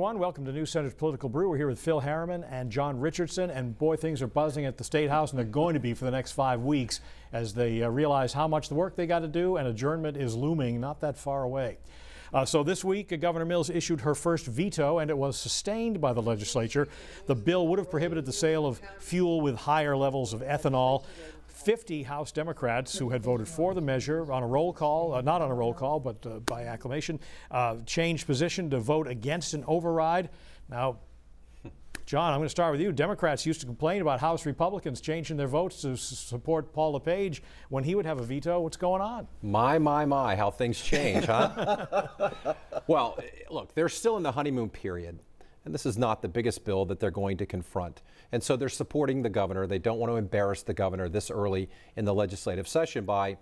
Welcome to News Center's Political Brew. We're here with Phil Harriman and John Richardson, and boy, things are buzzing at the State House, and they're going to be for the next 5 weeks as they realize how much the work they got to do, and adjournment is looming not that far away. So this week, Governor Mills issued her first veto, and it was sustained by the legislature. The bill would have prohibited the sale of fuel with higher levels of ethanol. 50 House Democrats who had voted for the measure on a roll call, not on a roll call, but by acclamation, changed position to vote against an override. Now, John, I'm going to start with you. Democrats used to complain about House Republicans changing their votes to support Paul LePage when he would have a veto. What's going on? My, how things change, huh? Well, look, they're still in the honeymoon period. And this is not the biggest bill that they're going to confront. And so they're supporting the governor. They don't want to embarrass the governor this early in the legislative session by,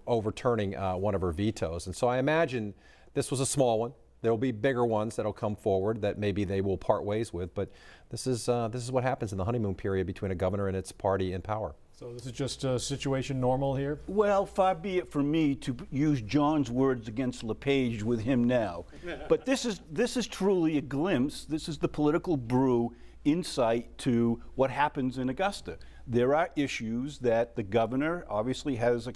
overturning one of her vetoes. And so I imagine this was a small one. There will be bigger ones that'll come forward that maybe they will part ways with. But this is what happens in the honeymoon period between a governor and its party in power. So this is just a situation normal here? Well, far be it from me to use John's words against LePage with him now. But this is truly a glimpse. This is the political brew insight to what happens in Augusta. There are issues that the governor obviously has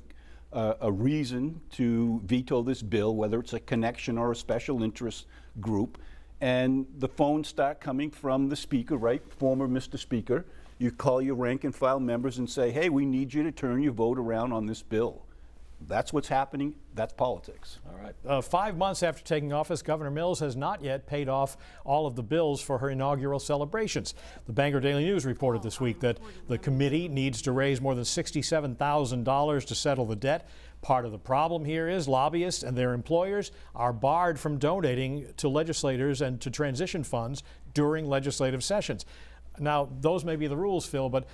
a reason to veto this bill, whether it's a connection or a special interest group. And the phones start coming from the speaker, right? Former Mr. Speaker. You call your rank and file members and say, hey, we need you to turn your vote around on this bill. That's what's happening. That's politics. All right. 5 months after taking office, Governor Mills has not yet paid off all of the bills for her inaugural celebrations. The Bangor Daily News reported this week that the committee needs to raise more than $67,000 to settle the debt. Part of the problem here is lobbyists and their employers are barred from donating to legislators and to transition funds during legislative sessions. Now, those may be the rules, Phil, but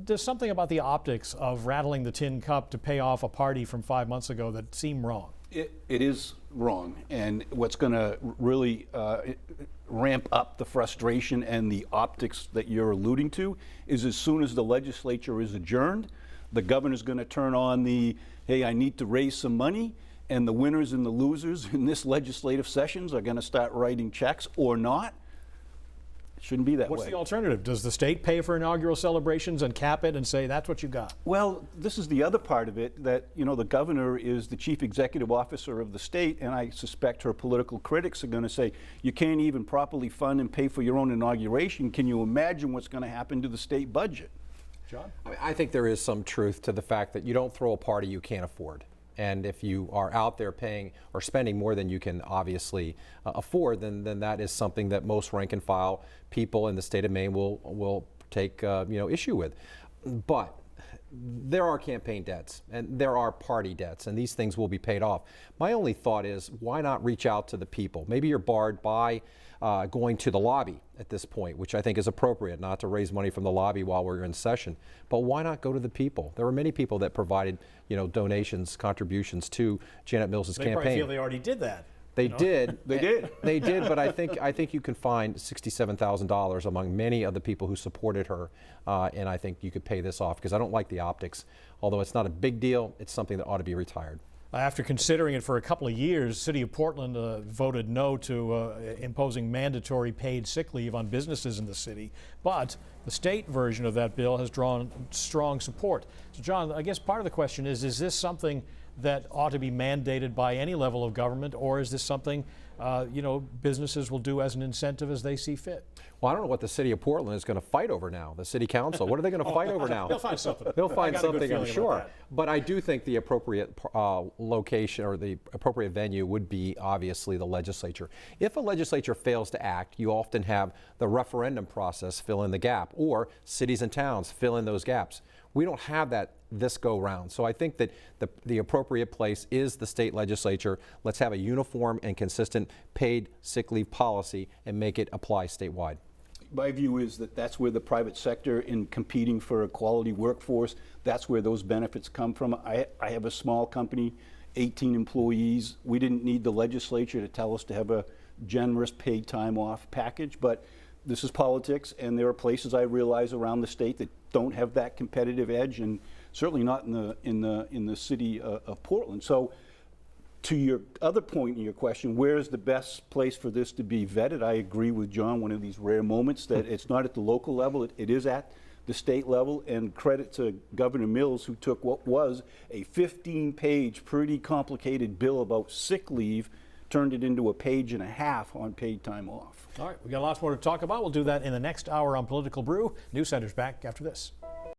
there's something about the optics of rattling the tin cup to pay off a party from 5 months ago that seem wrong. It is wrong. And what's going to really ramp up the frustration and the optics that you're alluding to is as soon as the legislature is adjourned, the governor's going to turn on the, hey, I need to raise some money, and the winners and the losers in this legislative sessions are going to start writing checks or not. Shouldn't be that way. What's the alternative? Does the state pay for inaugural celebrations and cap it and say that's what you got? Well, this is the other part of it that, the governor is the chief executive officer of the state, and I suspect her political critics are going to say, you can't even properly fund and pay for your own inauguration. Can you imagine what's going to happen to the state budget? John? I think there is some truth to the fact that you don't throw a party you can't afford. And if you are out there paying or spending more than you can obviously afford, then that is something that most rank and file people in the state of Maine will take issue with. But there are campaign debts and there are party debts, and these things will be paid off. My only thought is, why not reach out to the people? Maybe you're barred by going to the lobby at this point, which I think is appropriate, not to raise money from the lobby while we're in session. But why not go to the people? There were many people that provided, donations, contributions to Janet Mills's campaign. They probably feel they already did that. They did. They did. They did, but I think you can find $67,000 among many of the people who supported her, and I think you could pay this off because I don't like the optics. Although it's not a big deal, it's something that ought to be retired. After considering it for a couple of years, the City of Portland voted no to imposing mandatory paid sick leave on businesses in the city. But the state version of that bill has drawn strong support. So, John, I guess part of the question is this something that ought to be mandated by any level of government, or is this something businesses will do as an incentive as they see fit? Well, I don't know what the City of Portland is going to fight over now. The City Council, what are they going to fight over now? They'll find something. They'll find something, I'm sure. But I do think the appropriate location or the appropriate venue would be obviously the legislature. If a legislature fails to act, you often have the referendum process fill in the gap, or cities and towns fill in those gaps. We don't have that this go round. So I think that the appropriate place is the state legislature. Let's have a uniform and consistent paid sick leave policy and make it apply statewide. My view is that that's where the private sector, in competing for a quality workforce, that's where those benefits come from. I have a small company, 18 employees. We didn't need the legislature to tell us to have a generous paid time off package, but this is politics, and there are places I realize around the state that don't have that competitive edge, and certainly not in the city of Portland. So To your other point in your question, where is the best place for this to be vetted? I agree with John, one of these rare moments that it's not at the local level, it is at the state level, and credit to Governor Mills, who took what was a 15-page, pretty complicated bill about sick leave, turned it into a page and a half on paid time off. All right, we got lots more to talk about. We'll do that in the next hour on Political Brew. News Center's back after this.